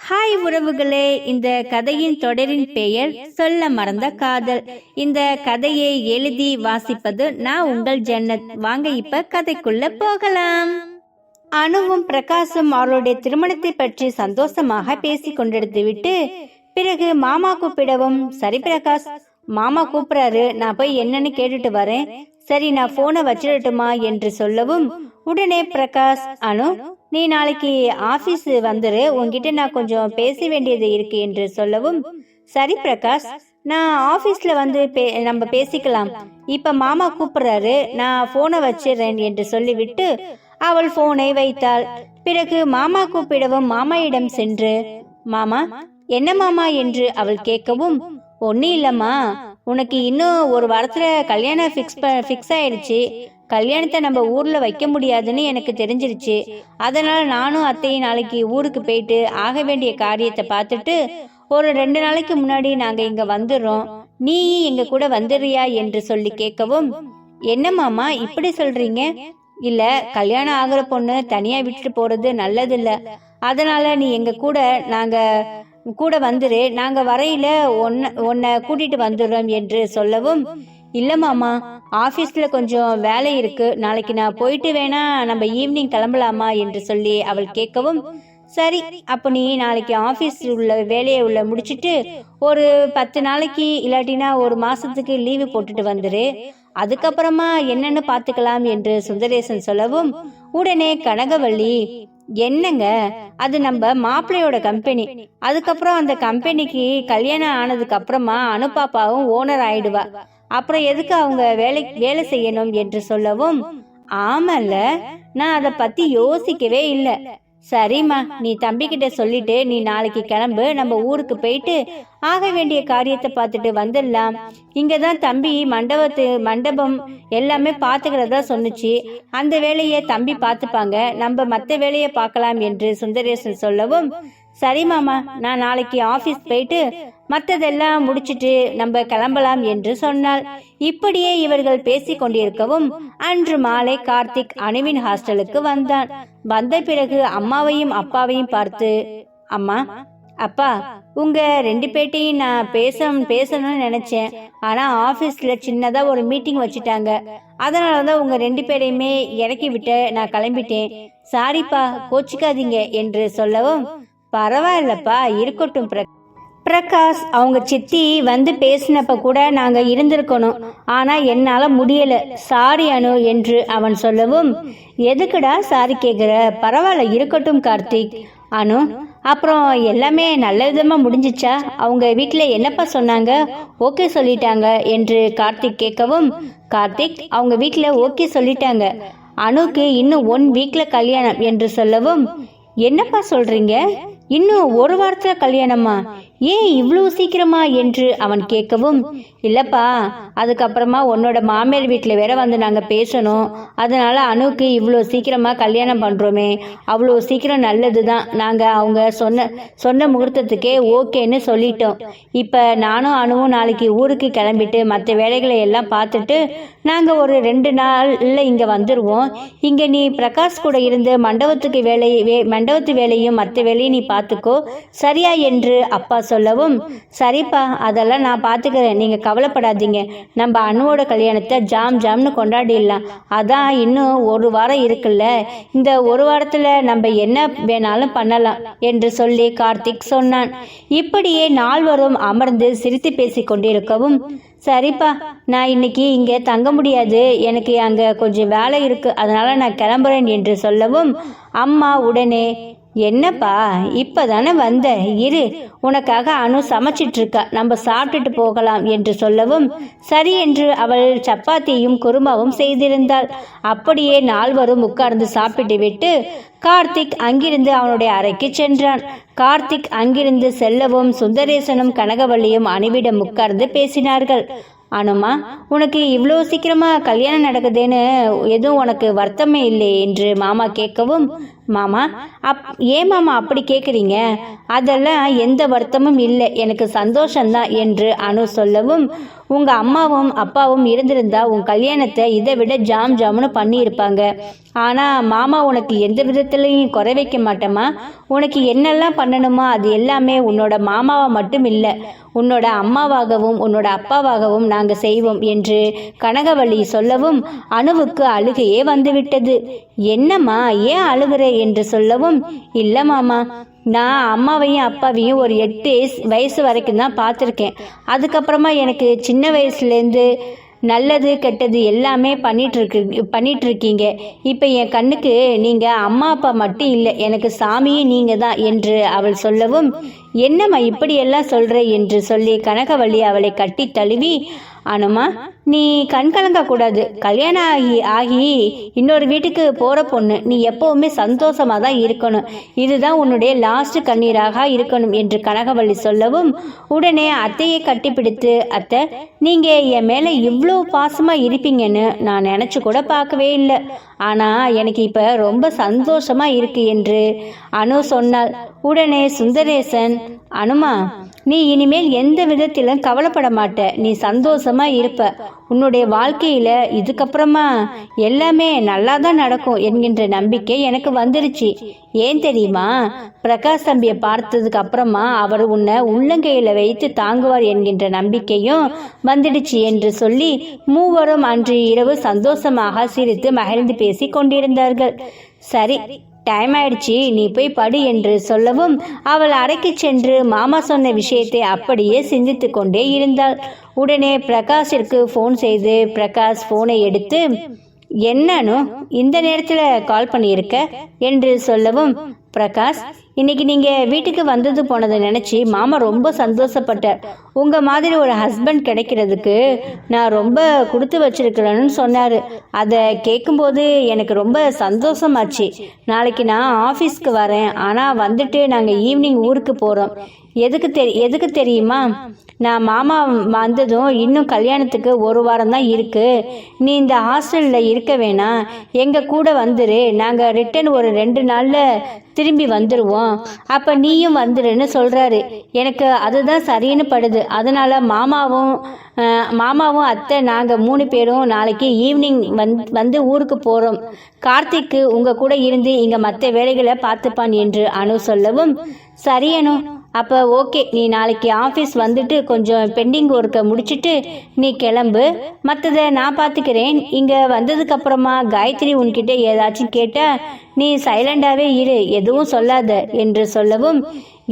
Hi உறவுகளே, இந்த கதையின் தொடரின் பெயர் சொல்ல மறந்த காதல். இந்த கதையை எழுதி வாசிப்பது நான் உங்கள் ஜன்னத். வாங்க இப்ப கதைக்குள்ள போகலாம். அனுவும் பிரகாஷும் அவருடைய திருமணத்தை பற்றி சந்தோஷமாக பேசிக் கொண்டிருந்து விட்டு பிறகு மாமா கூப்பிடவும், சரி பிரகாஷ், மாமா கூப்பிடுறாரு, நான் போய் என்னன்னு கேட்டுட்டு வரேன், சரி நான் போனை வச்சிடட்டுமா என்று சொல்லவும், உடனே பிரகாஷ், அனு நீ நாளைக்கு ஆபீஸ் வந்துரு, உன்கிட்ட நான் கொஞ்சம் பேச வேண்டியது இருக்கு என்று சொல்லவும், சரி பிரகாஷ், நான் ஆபீஸ்ல வந்து நம்ம பேசிக்கலாம், இப்ப மாமா கூப்பிடுறாரு, நான் போனை வச்சிடறேன் என்று சொல்லிவிட்டு அவள் போனை வைத்தாள். பிறகு மாமா கூப்பிடவும் மாமாயிடம் சென்று, மாமா என்ன மாமா என்று அவள் கேட்கவும், ஒன்னும் இல்லம்மா, உனக்கு இன்னும் ஒரு வாரத்துல கல்யாணம் ஃபிக்ஸ் ஆயிடுச்சு, கல்யாணத்தை நம்ம ஊர்ல வைக்க முடியாதுன்னு எனக்கு தெரிஞ்சிருச்சு, அதனால நானும் அத்தையும் நாளைக்கு ஊருக்கு போயிட்டு ஆக வேண்டிய காரியத்தை பார்த்துட்டு ஒரு 2 நாளைக்கு முன்னாடி நாங்க இங்க வந்துடுறோம், நீ எங்க கூட வந்துடுறியா என்று சொல்லி கேட்கவும், என்ன மாமா இப்படி சொல்றீங்க, இல்ல கல்யாணம் ஆகிற பொண்ணு தனியா விட்டுட்டு போறது நல்லது இல்ல, அதனால நீ எங்க கூட நாங்க கூட வந்துரு, நாங்க வரையில உன்னை கூட்டிட்டு வந்துடுறோம் என்று சொல்லவும், இல்ல மாமா ஆபீஸ்ல கொஞ்சம் வேலை இருக்கு, நாளைக்கு நான் போயிட்டு வேணா நம்ம ஈவினிங் கிளம்பலாமா என்று சொல்லி அவள் கேட்கவும், சரி அப்ப நீ நாளைக்கு ஆபீஸ் உள்ள வேலையை முடிச்சிட்டு ஒரு 10 நாளைக்கு இல்லாட்டினா ஒரு மாசத்துக்கு லீவு போட்டுட்டு வந்துரு, அதுக்கப்புறமா என்னன்னு பாத்துக்கலாம் என்று சுந்தரேசன் சொல்லவும், உடனே கனகவள்ளி, என்னங்க அது நம்ம மாப்பிள்ளையோட கம்பெனி, அதுக்கப்புறம் அந்த கம்பெனிக்கு கல்யாணம் ஆனதுக்கு அப்புறமா அனுபாப்பாவும் ஓனர் ஆயிடுவா, அப்புறம் எதுக்கு அவங்க வேலை செய்யணும் என்று சொல்லவும், ஆமல்ல நான் அதை பத்தி யோசிக்கவே இல்லை, சரிம்மா நீ தம்பிக்கிட்ட சொல்லிட்டு நீ நாளைக்கு கிளம்பு, நம்ம ஊருக்கு போயிட்டு ஆக வேண்டிய காரியத்தை பார்த்துட்டு வந்துடலாம், இங்கதான் தம்பி மண்டபம் எல்லாமே பார்த்துக்கிறதா சொன்னுச்சு, அந்த வேலையை தம்பி பார்த்துப்பாங்க, நம்ம மற்ற வேலையை பார்க்கலாம் என்று சுந்தரேசன் சொல்லவும், சரி மாமா நான் நாளைக்கு ஆபீஸ் போயிட்டு மற்றதெல்லாம் முடிச்சிட்டு நம்ம கிளம்பலாம் என்று சொன்னாள். இப்படியே இவர்கள் பேசிக் கொண்டிருக்கவும் அன்று மாலை கார்த்திக் அணுவின் ஹாஸ்டலுக்கு வந்தான். வந்த பிறகு அம்மாவையும் அப்பாவையும் பார்த்து, அம்மா அப்பா உங்க 2 பேட்டையும் நான் பேசணும்னு நினைச்சேன், ஆனா ஆபீஸ்ல சின்னதா ஒரு மீட்டிங் வச்சுட்டாங்க, அதனாலதான் உங்க 2 பேரையுமே இறக்கி விட்டு நான் கிளம்பிட்டேன், சாரிப்பா கோச்சிக்காதீங்க என்று சொல்லவும், பரவாயில்லப்பா இருக்கட்டும் பிரகாஷ், அவங்க சித்தி வந்து பேசினப்ப கூட நாங்க இருந்திருக்கணும், ஆனா என்னால முடியல, சாரி அனு என்று அவன் சொல்லவும், எதுக்குடா சாரி கேக்குற, பரவாயில்ல இருக்கட்டும் கார்த்திக். அனு அப்புறம் எல்லாமே நல்ல விதமா முடிஞ்சிச்சா, அவங்க வீட்டுல என்னப்பா சொன்னாங்க, ஓகே சொல்லிட்டாங்க என்று கார்த்திக் கேட்கவும், கார்த்திக் அவங்க வீட்டுல ஓகே சொல்லிட்டாங்க, அனுக்கு இன்னும் 1 வீக்ல கல்யாணம் என்று சொல்லவும், என்னப்பா சொல்றீங்க, இன்னும் ஒரு வாரத்துல கல்யாணமா, ஏன் இவ்வளவு சீக்கிரமா என்று அவன் கேட்கவும், இல்லப்பா அதுக்கப்புறமா உன்னோட மாமியார் வீட்டுல வேற வந்து நாங்க பேசணும், அதனால அனுக்கு இவ்வளவு சீக்கிரமா கல்யாணம் பண்றோமே, அவ்வளவு சீக்கிரம் நல்லதுதான், நாங்க அவங்க சொன்ன முகூர்த்தத்துக்கே ஓகேன்னு சொல்லிட்டோம், இப்ப நானும் அனுவும் நாளைக்கு ஊருக்கு கிளம்பிட்டு மற்ற வேலைகளை எல்லாம் பார்த்துட்டு நாங்க ஒரு 2 நாள்ல இங்க வந்துருவோம், இங்க நீ பிரகாஷ் கூட இருந்து மண்டபத்து வேலையும் மற்ற வேலையும் நீ பார்த்துக்கோ சரியா என்று அப்பா சொல்லவும், சரிப்பா அதெல்லாம் நான் பார்த்துக்கிறேன், நீங்க கவலைப்படாதீங்க, நம்ம அனுவோட கல்யாணத்தை ஜாம்னு கொண்டாடிடலாம், அதான் இன்னும் ஒரு வாரம் இருக்குல்ல, இந்த ஒரு வாரத்துல நம்ம என்ன வேணாலும் பண்ணலாம் என்று சொல்லி கார்த்திக் சொன்னான். இப்படியே நால்வரும் அமர்ந்து சிரித்து பேசி கொண்டிருக்கவும், சரிப்பா நான் இன்னைக்கு இங்க தங்க முடியாது, எனக்கு அங்க கொஞ்சம் வேலை இருக்கு, அதனால நான் கிளம்புறேன் என்று சொல்லவும், அம்மா உடனே, என்னப்பா இப்பதானே வந்த, இரு உனக்காக அனு சமைச்சிட்டு இருக்கா, நம்ம சாப்பிட்டுட்டு போகலாம் என்று சொல்லவும், சரி என்று அவள் சப்பாத்தியும் குருமாவும் செய்திருந்தாள். அப்படியே நால்வரும் உட்கார்ந்து சாப்பிட்டு விட்டு கார்த்திக் அங்கிருந்து அவனுடைய அறைக்கு சென்றான். கார்த்திக் அங்கிருந்து செல்லவும் சுந்தரேசனும் கனகவள்ளியும் அணுவிடம் உட்கார்ந்து பேசினார்கள். அனுமா உனக்கு இவ்வளோ சீக்கிரமா கல்யாணம் நடக்குதுன்னு எதுவும் உனக்கு வருத்தமே இல்லை என்று மாமா கேட்கவும், மாமா, ஏன் மாமா அப்படி கேட்குறீங்க? அதெல்லாம் எந்த வருத்தமும் இல்லை, எனக்கு சந்தோஷம்தான் என்று அனு சொல்லவும், உங்க அம்மாவும் அப்பாவும் இருந்திருந்தா உன் கல்யாணத்தை இதை விட ஜாம் ஜாம்னு பண்ணியிருப்பாங்க. ஆனா மாமா உனக்கு எந்த விதத்திலையும் குறை வைக்க மாட்டேமா. உனக்கு என்னெல்லாம் பண்ணணுமோ அது எல்லாமே உன்னோட மாமாவை மட்டும் இல்லை, உன்னோட அம்மாவாகவும் உன்னோட அப்பாவாகவும் நாங்கள் செய்வோம் என்று கனகவள்ளி சொல்லவும் அணுவுக்கு அழுகையே வந்துவிட்டது. என்னம்மா, ஏன் அழுகிற என்று சொல்லவும், இல்லை மாமா, நான் அம்மாவையும் அப்பாவையும் ஒரு 8 வயசு வரைக்கும் தான் பார்த்துருக்கேன். அதுக்கப்புறமா எனக்கு சின்ன வயசுலேருந்து நல்லது கெட்டது எல்லாமே பண்ணிட்டு இருக்கீங்க. இப்போ என் கண்ணுக்கு நீங்கள் அம்மா அப்பா மட்டும் இல்லை, எனக்கு சாமியே நீங்கள் தான் என்று அவள் சொல்லவும், என்னம்மா இப்படியெல்லாம் சொல்கிற என்று சொல்லி கனகவள்ளி அவளை கட்டி தழுவி, அனுமா, நீ கண் கலங்க கூடாது. கல்யாணம் ஆகி இன்னொரு வீட்டுக்கு போகிற பொண்ணு, நீ எப்போவுமே சந்தோஷமாக தான் இருக்கணும். இதுதான் உன்னுடைய லாஸ்ட் கண்ணீராக இருக்கணும் என்று கனகவள்ளி சொல்லவும், உடனே அத்தையை கட்டிப்பிடித்து, அத்தை, நீங்கள் என் மேலே இவ்வளோ பாசமாக இருப்பீங்கன்னு நான் நினச்சி கூட பார்க்கவே இல்லை. ஆனால் எனக்கு இப்போ ரொம்ப சந்தோஷமாக இருக்கு என்று அனு சொன்னாள். உடனே சுந்தரேசன், அனுமா, நீ இனிமேல் எந்த விதத்திலும் கவலைப்பட மாட்ட, நீ சந்தோஷமா இருப்ப. உன்னுடைய வாழ்க்கையில இதுக்கப்புறமா எல்லாமே நல்லா தான் நடக்கும் என்கின்ற நம்பிக்கை எனக்கு வந்துருச்சு. ஏன் தெரியுமா? பிரகாஷ் தம்பியை பார்த்ததுக்கு அப்புறமா அவர் உன்னை உள்ளங்கையில வைத்து தாங்குவார் என்கின்ற நம்பிக்கையும் வந்துடுச்சு என்று சொல்லி மூவரும் அன்று இரவு சந்தோஷமாக சிரித்து மகிழ்ந்து பேசி கொண்டிருந்தார்கள். சரி, டைம் ஆயிடுச்சு, நீ போய் படு என்று சொல்லவும் அவள் அறைக்கு சென்று மாமா சொன்ன விஷயத்தை அப்படியே சிந்தித்து கொண்டே இருந்தாள். உடனே பிரகாஷிற்கு ஃபோன் செய்து பிரகாஷ் ஃபோனை எடுத்து, என்னன்னு இந்த நேரத்தில் கால் பண்ணியிருக்க என்று சொல்லவும், பிரகாஷ், இன்னைக்கு நீங்கள் வீட்டுக்கு வந்தது போனதை நினச்சி மாமா ரொம்ப சந்தோஷப்பட்டார். உங்கள் மாதிரி ஒரு ஹஸ்பண்ட் கிடைக்கிறதுக்கு நான் ரொம்ப கொடுத்து வச்சிருக்கிறேன்னு சொன்னார். அதை கேட்கும்போது எனக்கு ரொம்ப சந்தோஷமாச்சு. நாளைக்கு நான் ஆஃபீஸ்க்கு வரேன், ஆனால் வந்துட்டு நாங்கள் ஈவினிங் ஊருக்கு போகிறோம். எதுக்கு தெரியுமா? நான் மாமா வந்ததும் இன்னும் கல்யாணத்துக்கு 1 வாரம் தான் இருக்கு. நீ இந்த ஹாஸ்டலில் இருக்க வேணாம், எங்கள் கூட வந்துரு. நாங்கள் ரிட்டன் ஒரு 2 நாளில் திரும்பி வந்துடுவோம். அப்போ நீயும் வந்துருன்னு சொல்கிறாரு. எனக்கு அதுதான் சரின்னு படுது. அதனால் மாமாவும் அத்தை நாங்கள் 3 பேரும் நாளைக்கு ஈவினிங் வந்து ஊருக்கு போகிறோம். கார்த்திக்கு உங்கள் கூட இருந்து இங்கே மற்ற வேலைகளை பார்த்துப்பான் என்று அனு சொல்லவும், சரி அனு, அப்போ ஓகே, நீ நாளைக்கு ஆஃபீஸ் வந்துட்டு கொஞ்சம் பெண்டிங் ஒர்க்கை முடிச்சுட்டு நீ கிளம்பு, மற்றதை நான் பார்த்துக்கிறேன். இங்கே வந்ததுக்கப்புறமா காயத்ரி உன்கிட்ட ஏதாச்சும் கேட்டால் நீ சைலண்டாகவே இரு, எதுவும் சொல்லாத என்று சொல்லவும்,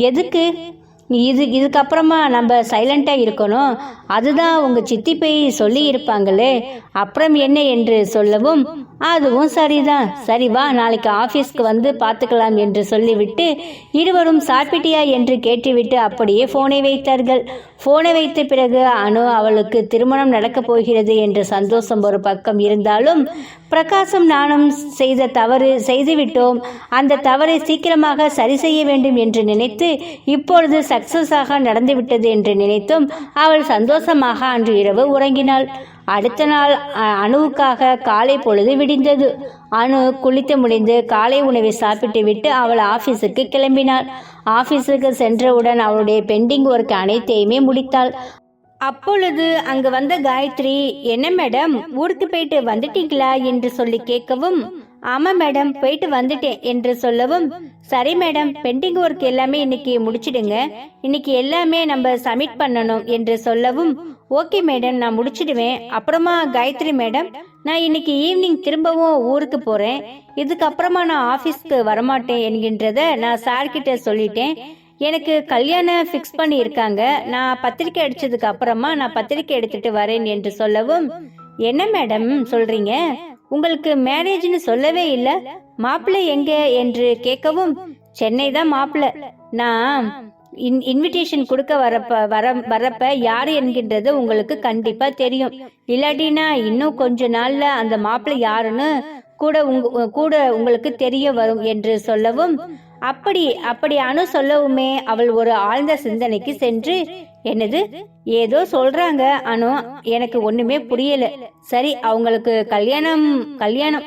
எதுக்கு இதுக்கப்புறமா நம்ம சைலண்டாக இருக்கணும்? அதுதான் உங்கள் சித்தி போய் சொல்லி இருப்பாங்களே, அப்புறம் என்ன என்று சொல்லவும், அதுவும் சரிதான், சரி வா, நாளைக்கு ஆஃபீஸ்க்கு வந்து பார்த்துக்கலாம் என்று சொல்லிவிட்டு இருவரும் சாப்பிட்டியா என்று கேட்டுவிட்டு அப்படியே ஃபோனை வைத்தார்கள். ஃபோனை வைத்த பிறகு அனு அவளுக்கு திருமணம் நடக்கப் போகிறது என்ற சந்தோஷம் ஒரு பக்கம் இருந்தாலும், பிரகாசம் நானும் செய்த தவறு செய்துவிட்டோம், அந்த தவறை சீக்கிரமாக சரி செய்ய வேண்டும் என்று நினைத்து இப்பொழுது சக்சஸாக நடந்துவிட்டது என்று நினைத்தும் அவள் சந்தோஷமாக அன்று இரவு உறங்கினாள். அடுத்த நாள் அணுவுக்காக காலை பொழுது விடிந்தது. அனு குளித்து முடிந்து காலை உணவை சாப்பிட்டு விட்டு அவள் ஆஃபீஸுக்கு கிளம்பினாள். ஆஃபீஸுக்கு சென்றவுடன் அவளுடைய பெண்டிங் ஒர்க் அனைத்தையுமே முடித்தாள். அப்பொழுது அங்கு வந்த காயத்ரி, என்ன மேடம், ஊருக்கு போயிட்டு வந்துட்டீங்களா என்று சொல்லி கேட்கவும், ஆமாம் மேடம், போயிட்டு வந்துட்டேன் என்று சொல்லவும், சரி மேடம், பெண்டிங் ஒர்க் எல்லாமே இன்னைக்கு முடிச்சிடுங்க, இன்னைக்கு எல்லாமே நம்ம சப்மிட் பண்ணணும் என்று சொல்லவும், ஓகே மேடம், நான் முடிச்சிடுவேன். அப்புறமா காயத்ரி மேடம், நான் இன்னைக்கு ஈவினிங் திரும்பவும் ஊருக்கு போகிறேன், இதுக்கப்புறமா நான் ஆஃபீஸ்க்கு வரமாட்டேன் என்கின்றத நான் சார்கிட்ட சொல்லிட்டேன். எனக்கு கல்யாணம் ஃபிக்ஸ் பண்ணி இருக்காங்க, நான் பத்திரிக்கை அடிச்சதுக்கு அப்புறமா நான் பத்திரிக்கை எடுத்துட்டு வரேன் என்று சொல்லவும், என்ன மேடம் சொல்றீங்க, உங்களுக்கு மேரேஜ்னு சொல்லவே இல்லை, மாப்பிள்ளை எங்க என்று கேட்கவும், சென்னை தான் மாப்பிள்ளை, நான் இன்விடேஷன் கொடுக்க வரப்ப யாரு என்கின்றது உங்களுக்கு கண்டிப்பா தெரியும், இல்லாட்டினா இன்னும் கொஞ்ச நாள்ல அந்த மாப்பிள்ளை யாருன்னு கூட உங்களுக்கு தெரிய வரும் என்று சொல்லவும், அப்படி அப்படி அனு சொல்லவுமே அவள் ஒரு ஆழ்ந்த சிந்தனைக்கு சென்று, என்னது ஏதோ சொல்றாங்க அனு, எனக்கு ஒண்ணுமே புரியல. சரி, அவங்களுக்கு கல்யாணம்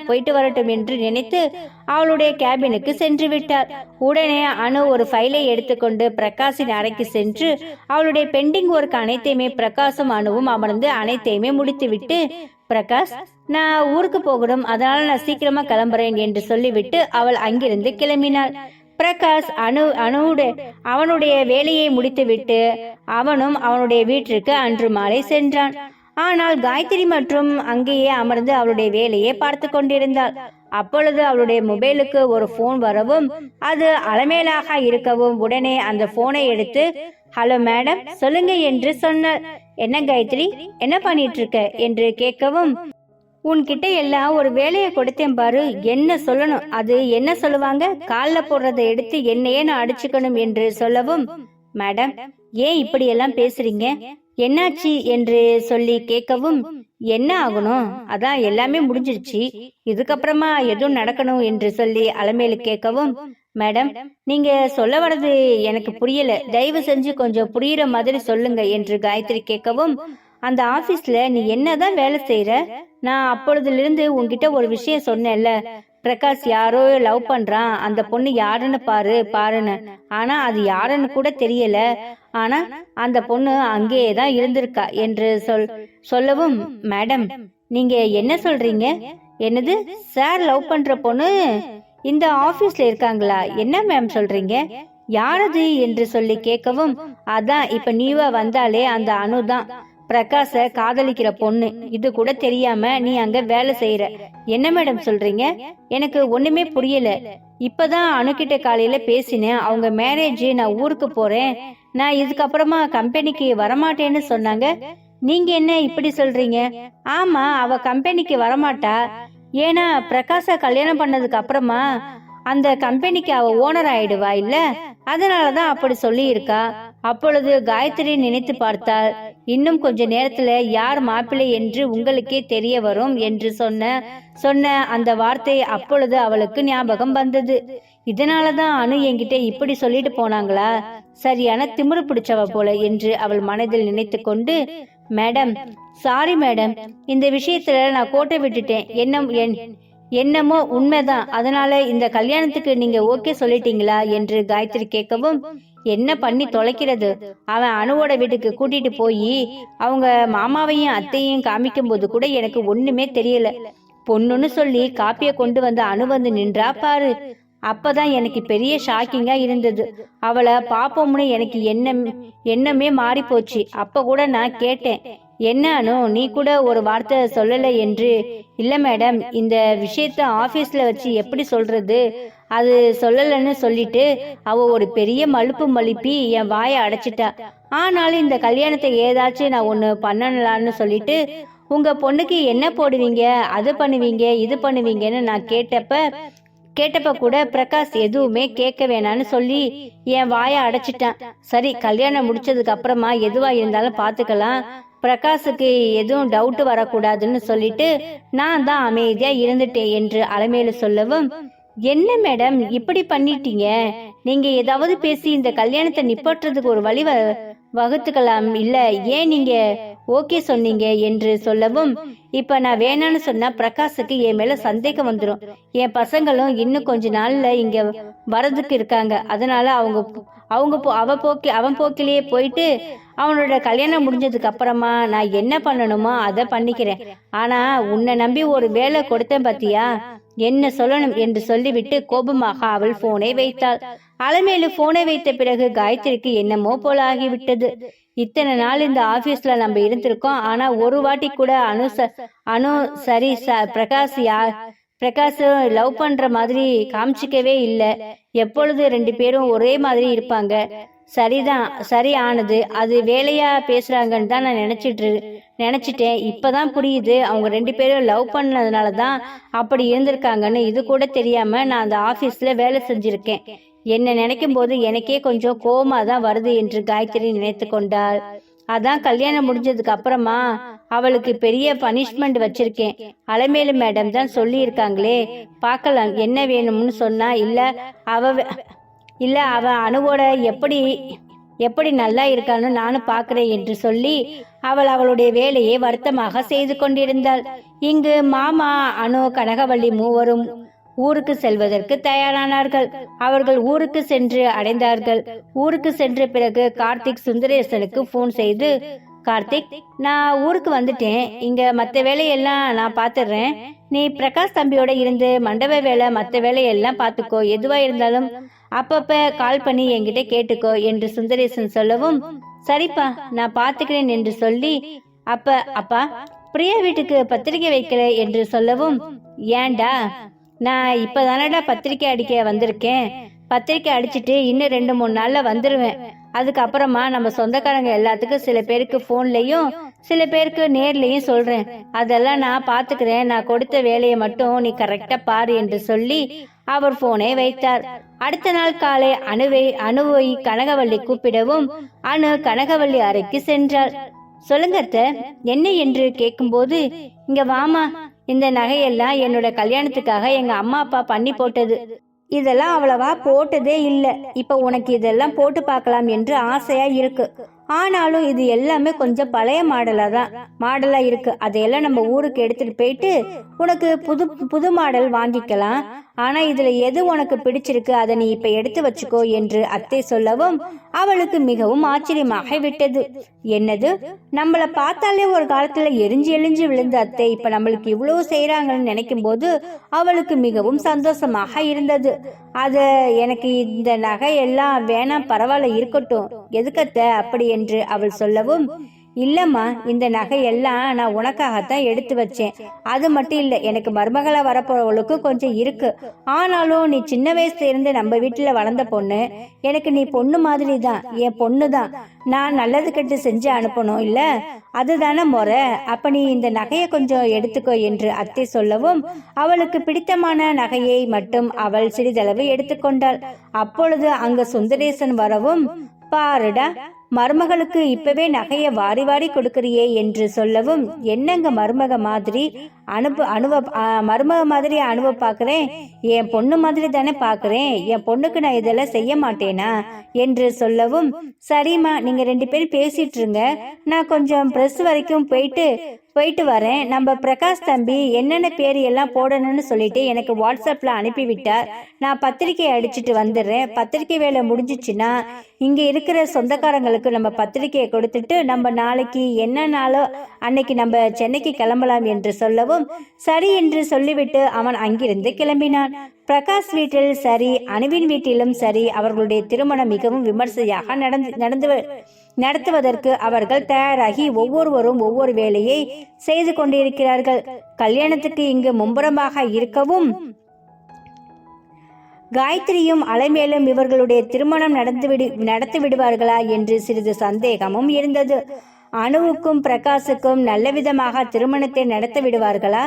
போயிட்டு வரட்டும் என்று நினைத்து அவளுடைய கேபினுக்கு சென்று விட்டார். உடனே அனு ஒரு ஃபைலை எடுத்துக்கொண்டு பிரகாஷின் அறைக்கு சென்று அவளுடைய பெண்டிங் ஒர்க் அனைத்தையுமே பிரகாஷும் அனுவும் அமர்ந்து அனைத்தையுமே முடித்துவிட்டு, பிரகாஷ், நான் ஊருக்கு போகணும், அதனால நான் சீக்கிரமா கிளம்புறேன் என்று சொல்லிவிட்டு அவள் அங்கிருந்து கிளம்பினாள். பிரகாஷ் அவனுடைய வேலையை முடித்துவிட்டு அவனும் அவனுடைய வீட்டிற்கு அன்று மாலை சென்றான். ஆனால் காயத்ரி மற்றும் அங்கேயே அமர்ந்து அவளுடைய வேலையை பார்த்து கொண்டிருந்தாள். அப்பொழுது அவளுடைய மொபைலுக்கு ஒரு போன் வரவும் அது அலமேலாக இருக்கவும் உடனே அந்த போனை எடுத்து, ஹலோ மேடம், சொல்லுங்க என்று சொன்னாள். என்ன காயத்ரி, என்ன பண்ணிட்டு இருக்க என்று கேட்கவும், உன்கிட்ட எல்லாம் ஒரு வேலையை கொடுத்தேன் பாரு, என்ன சொல்லணும், அது என்ன சொல்லுவாங்க, காலில் போடுறதை எடுத்து என்னையே நான் அடிச்சுக்கணும் என்று சொல்லவும், மேடம் ஏன் இப்படி எல்லாம் பேசுறீங்க, என்னாச்சு என்று சொல்லி கேட்கவும், என்ன ஆகணும், அதான் எல்லாமே முடிஞ்சிருச்சு, இதுக்கப்புறமா எதுவும் நடக்கணும் என்று சொல்லி அலமேலு கேட்கவும், மேடம் நீங்க சொல்ல வர்றது எனக்கு புரியல, தயவு செஞ்சு கொஞ்சம் புரியுற மாதிரி சொல்லுங்க என்று காயத்ரி கேட்கவும், அந்த ஆபீஸ்ல நீ என்னதான் வேலை செய்யற, நான் அப்பொழுதுல உன்கிட்ட ஒரு விஷயம் சொன்னேன்ல, பிரகாஷ் யாரோ லவ் பண்றான், அந்த பொண்ணு யாருன்னு பாருன்னு, ஆனா அது யாருன்னு கூட தெரியல, ஆனா அந்த பொண்ணு அங்கேயேதான் இருந்திருக்கா என்று சொல்லவும், மேடம் நீங்க என்ன சொல்றீங்க, என்னது சார் லவ் பண்ற பொண்ணு இந்த ஆபீஸ்ல இருக்காங்களா, என்ன மேம் சொல்றீங்க, யாரது என்று சொல்லி கேட்கவும், அதான் இப்ப நீவா வந்தாலே அந்த அனுதான், பிரகாஷ காதலிக்கிற பொண்ணு, இது கூட தெரியாம நீ அங்க வேலை செய்யற, என்ன மேடம் சொல்றீங்க, எனக்கு ஒண்ணுமே புரியல, இப்பதான் அணுகிட்ட காலையில பேசினேன், அவங்க மேரேஜ், நான் ஊருக்கு போறேன், நான் இதுக்கப்புறமா கம்பெனிக்கு வரமாட்டேன்னு சொன்னாங்க, நீங்க என்ன இப்படி சொல்றீங்க, ஆமா அவ கம்பெனிக்கு வரமாட்டா, ஏன்னா பிரகாஷ கல்யாணம் பண்ணதுக்கு அப்புறமா அந்த கம்பெனிக்கு அவ ஓனர் ஆயிடுவா இல்ல, அதனாலதான் அப்படி சொல்லி இருக்கா. அப்பொழுது காயத்ரி நினைத்து பார்த்தாள், இன்னும் கொஞ்ச நேரத்துல யார் மாப்பிள்ளை என்று உங்களுக்கே தெரிய வரும் என்று சொன்ன அந்த வார்த்தை அப்பொழுது அவளுக்கு ஞாபகம் வந்தது. இதனாலதான் அனு என்கிட்ட இப்படி சொல்லிட்டு போனாங்களா, சரியான திமிரு பிடிச்சவ போல என்று அவள் மனதில் நினைத்து கொண்டு, மேடம் சாரி மேடம், இந்த விஷயத்துல நான் கோட்டை விட்டுட்டேன், என்னமோ உண்மைதான், அதனால இந்த கல்யாணத்துக்கு நீங்க ஓகே சொல்லிட்டீங்களா என்று காயத்ரி கேட்கவும், என்ன பண்ணி தொலைக்கிறது, அவன் அணுவோட வீட்டுக்கு கூட்டிட்டு போய் அவங்க மாமாவையும் அத்தையும் காமிக்கும் போது கூட எனக்கு ஒண்ணுமே தெரியல, பொண்ணுன்னு சொல்லி காப்பிய கொண்டு வந்து அணு வந்து நின்றா பாரு, அப்பதான் எனக்கு பெரிய ஷாக்கிங்கா இருந்தது, அவளை பாப்போம்னு எனக்கு எண்ணமே மாறி போச்சு. அப்ப கூட நான் கேட்டேன், என்ன அனு நீ கூட ஒரு வார்த்தை சொல்லல என்று, இல்ல மேடம் இந்த விஷயத்த ஆபீஸ்ல வச்சு எப்படி சொல்றது, அது சொல்லலன்னு சொல்லிட்டு அவ ஒரு பெரிய மழுப்பி என் வாயை அடைச்சிட்டா, ஆனாலும் இந்த கல்யாணத்தை ஏதாச்சும் நான் ஒண்ணு பண்ணலான்னு சொல்லிட்டு, உங்க பொண்ணுக்கு என்ன போடுவீங்க, அது பண்ணுவீங்க, இது பண்ணுவீங்கன்னு நான் கேட்டப்ப கூட பிரகாஷ் எதுவுமே கேட்க வேணான்னு சொல்லி என் வாயை அடைச்சிட்டான். சரி, கல்யாணம் முடிச்சதுக்கு அப்புறமா எதுவா இருந்தாலும் பாத்துக்கலாம், பிரகாஷுக்கு எதுவும் டவுட் வரக்கூடாதுன்னு சொல்லிட்டு நான் தான் அமைதியா இருந்துட்டேன் என்று அலமேலு சொல்லவும், என்ன மேடம் இப்படி பண்ணிட்டீங்க, நீங்க ஏதாவது பேசி இந்த கல்யாணத்தை நிப்பாட்டுறதுக்கு ஒரு வழி வகுத்துக்கலாம் இல்ல, ஏன் நீங்க ஓகே சொன்னீங்க என்று சொல்லவும், இப்ப நான் வேணான்னு சொன்னா பிரகாஷுக்கு என் மேல சந்தேகம் வந்துடும், என் பசங்களும் இன்னும் கொஞ்ச நாள்ல இங்க வரதுக்கு இருக்காங்க, அதனால அவன் போக்கிலேயே போயிட்டு அவனோட கல்யாணம் முடிஞ்சதுக்கு அப்புறமா நான் என்ன பண்ணணுமோ அதை பண்ணிக்கிறேன், ஆனா உன்னை நம்பி ஒரு வேலை கொடுத்தேன் பாத்தியா, என்ன சொல்லணும் என்று சொல்லிவிட்டு கோபமாக அவள் போனை வைத்தாள். அலமேலு போனை வைத்த பிறகு காயத்ரிக்கு என்னமோ போல ஆகிவிட்டது. இத்தனை நாள் இந்த ஆபீஸ்ல நம்ம இருந்திருக்கோம், ஆனா ஒரு வாட்டி கூட அனு சரி பிரகாஷ் லவ் பண்ற மாதிரி காமிச்சிக்கவே இல்லை, எப்பொழுது ரெண்டு பேரும் ஒரே மாதிரி இருப்பாங்க, சரி ஆனது அது வேலையா பேசுறாங்கன்னு தான் நான் நினைச்சிட்டேன், இப்பதான் புரியுது அவங்க ரெண்டு பேரும் லவ் பண்ணதுனாலதான் அப்படி இருந்திருக்காங்கன்னு, இது கூட தெரியாம நான் அந்த ஆபீஸ்ல வேலை செஞ்சிருக்கேன், என்ன நினைக்கும் போது எனக்கே கொஞ்சம் கோவமா தான் வருது என்று காயத்ரி நினைத்து கொண்டாள். அதான் கல்யாணம் முடிஞ்சதுக்கு அப்புறமா அவளுக்கு பெரிய பனிஷ்மெண்ட் வச்சிருக்கேன், அலமேலு மேடம் தான் சொல்லி இருக்காங்களே, பார்க்கலாம் என்ன வேணும்னு சொன்னா, இல்ல இல்லை அவன் அணுவோட எப்படி எப்படி நல்லா இருக்கான்னு நானும் பார்க்கிறேன் என்று சொல்லி அவளுடைய வேலையை வருத்தமாக செய்து கொண்டிருந்தாள். இங்கு மாமா, அணு, கனகவள்ளி மூவரும் ஊருக்கு செல்வதற்கு தயாரானார்கள். அவர்கள் ஊருக்கு சென்று அடைந்தார்கள். ஊருக்கு சென்ற பிறகு கார்த்திக் சுந்தரேசனுக்கு போன் செய்து, கார்த்திக், நான் ஊருக்கு வந்துட்டேன், இங்க மற்ற வேலையெல்லாம் நான் பாத்துடுறேன், நீ பிரகாஷ் தம்பியோட இருந்து மண்டப வேலை மற்ற வேலையெல்லாம் பார்த்துக்கோ, எதுவா இருந்தாலும் அப்பப்ப கால் பண்ணி என்கிட்ட கேட்டுக்கோ என்று சுந்தரேசன் சொல்லவும், சரிப்பா நான் பாத்துக்கிறேன் என்று சொல்லி, அப்பா பிரியா வீட்டுக்கு பத்திரிக்கை வைக்கல என்று சொல்லவும், ஏண்டா, நான் இப்பதானடா பத்திரிக்கை அடிக்க வந்திருக்கேன், பத்திரிக்கை அடிச்சுட்டு இன்னும் 2-3 நாள்ல வந்துருவேன், அதுக்கப்புறமா நம்ம சொந்தக்காரங்க எல்லாத்துக்கும் சில பேருக்கு போன்லயும் சில பேருக்கு நேர்லயும் சொல்றேன், அதெல்லாம் நான் பாத்துக்கிறேன், நான் கொடுத்த வேலையை மட்டும் நீ கரெக்டா பாரு என்று சொல்லி அவர் போனை வைத்தார். அடுத்த நாள் காலை அணுவை கனகவள்ளி கூப்பிடவும் அணு கனகவள்ளி அறைக்கு சென்றாள். சொல்லுங்க அத்தை, என்ன என்று கேட்கும்போது, இங்க வாமா, இந்த நகையெல்லாம் என்னோட கல்யாணத்துக்காக எங்க அம்மா அப்பா பண்ணி போட்டது, இதெல்லாம் அவ்வளவா போட்டதே இல்லை, இப்ப உனக்கு இதெல்லாம் போட்டு பார்க்கலாம் என்று ஆசையா இருக்கு, ஆனாலும் இது எல்லாமே கொஞ்சம் பழைய மாடலா இருக்கு, அதையெல்லாம் நம்ம ஊருக்கு எடுத்துட்டு போயிட்டு உனக்கு புது மாடல் வாங்கிக்கலாம், ஆனா இதுல எது உனக்கு பிடிச்சிருக்கு அதை நீ இப்ப எடுத்து வச்சுக்கோ என்று அத்தை சொல்லவும் அவளுக்கு மிகவும் ஆச்சரியமாக விட்டது. என்னது, நம்மள பார்த்தாலே ஒரு காலத்துல எரிஞ்சு விழுந்த அத்தை இப்ப நம்மளுக்கு இவ்வளவு செய்யறாங்கன்னு நினைக்கும் போது அவளுக்கு மிகவும் சந்தோஷமாக இருந்தது. அது எனக்கு இந்த நகை எல்லாம் வேணாம், பரவாயில்ல இருக்கட்டும், எதுக்கத்த அப்படி என்று அவள் சொல்லவும், இல்லம்மா, இந்த நகையெல்லாம் நான் உனக்காகத்தான் எடுத்து வச்சேன், அது மட்டும் இல்லை, எனக்கு மருமகளா வரப்போறவளுக்கும் கொஞ்சம் இருக்கு, ஆனாலும் நீ சின்ன வயசுல இருந்து நம்ம வீட்டுல வளர்ந்த பொண்ணு, எனக்கு நீ பொண்ணு மாதிரி தான், என் பொண்ணு தான், நான் நல்லது கெட்டு செஞ்சு அனுப்பணும் இல்ல, அதுதானே முறை, அப்ப நீ இந்த நகையை கொஞ்சம் எடுத்துக்கோ என்று அத்தை சொல்லவும் அவளுக்கு பிடித்தமான நகையை மட்டும் அவள் சிறிதளவு எடுத்துக்கொண்டாள். அப்பொழுது அங்க சுந்தரேசன் வரவும், பாருடா, மருமகளுக்கு இப்பவே நகைய வாரி வாரி கொடுக்கறியே என்று சொல்லவும், என்னங்க மருமக மாதிரி மருமக மாதிரி அனுபவ பாக்குறேன், என் பொண்ணு மாதிரி தானே பாக்குறேன், என் பொண்ணுக்கு நான் இதெல்லாம் செய்ய மாட்டேனா என்று சொல்லவும், சரிம்மா நீங்க 2 பேரும் பேசிட்டு இருங்க, நான் கொஞ்சம் பிரஸ் வரைக்கும் போயிட்டு வரேன், நம்ம பிரகாஷ் தம்பி என்னென்ன பேர் எல்லாம் போடணும்னு சொல்லிட்டு எனக்கு வாட்ஸ்அப்ல அனுப்பிவிட்டார், நான் பத்திரிக்கை அடிச்சுட்டு வந்துடுறேன், பத்திரிக்கை வேலை முடிஞ்சிச்சுன்னா இங்க இருக்கிற சொந்தக்காரங்களுக்கு நம்ம பத்திரிக்கையை கொடுத்துட்டு நம்ம நாளைக்கு என்ன நாளோ அன்னைக்கு நம்ம சென்னைக்கு கிளம்பலாம் என்று சொல்லவும், சரி என்று சொல்லிவிட்டு அவன் அங்கிருந்து கிளம்பினான். பிரகாஷ் வீட்டில் சரி, அணுவின் வீட்டிலும் சரி, அவர்களுடைய திருமணம் மிகவும் விமர்சையாக நடத்துவதற்கு அவர்கள் தயாராகி ஒவ்வொருவரும் ஒவ்வொரு வேலையை செய்து கொண்டிருக்கிறார்கள். கல்யாணத்துக்கு இங்கு மும்புறமாக இருக்கவும் காயத்ரியும் அலைமேலும் இவர்களுடைய திருமணம் நடத்தி விடுவார்களா என்று சிறிது சந்தேகமும் இருந்தது. அணுவுக்கும் பிரகாஷுக்கும் நல்ல விதமாக திருமணத்தை நடத்தி விடுவார்களா,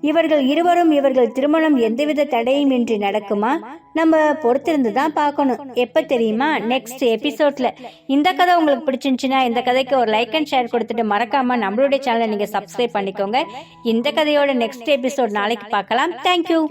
இவர்கள் இருவரும் இவர்கள் திருமணம் எந்தவித தடையும் இன்றி நடக்குமா, நம்ம பொறுத்திருந்து தான் பார்க்கணும். எப்ப தெரியுமா, நெக்ஸ்ட் எபிசோட்ல. இந்த கதை உங்களுக்கு பிடிச்சிருந்துச்சுன்னா இந்த கதைக்கு ஒரு லைக் அண்ட் ஷேர் கொடுத்துட்டு மறக்காம நம்மளுடைய சேனலை நீங்க சப்ஸ்கிரைப் பண்ணிக்கோங்க. இந்த கதையோட நெக்ஸ்ட் எபிசோட் நாளைக்கு பார்க்கலாம். தேங்க்யூ.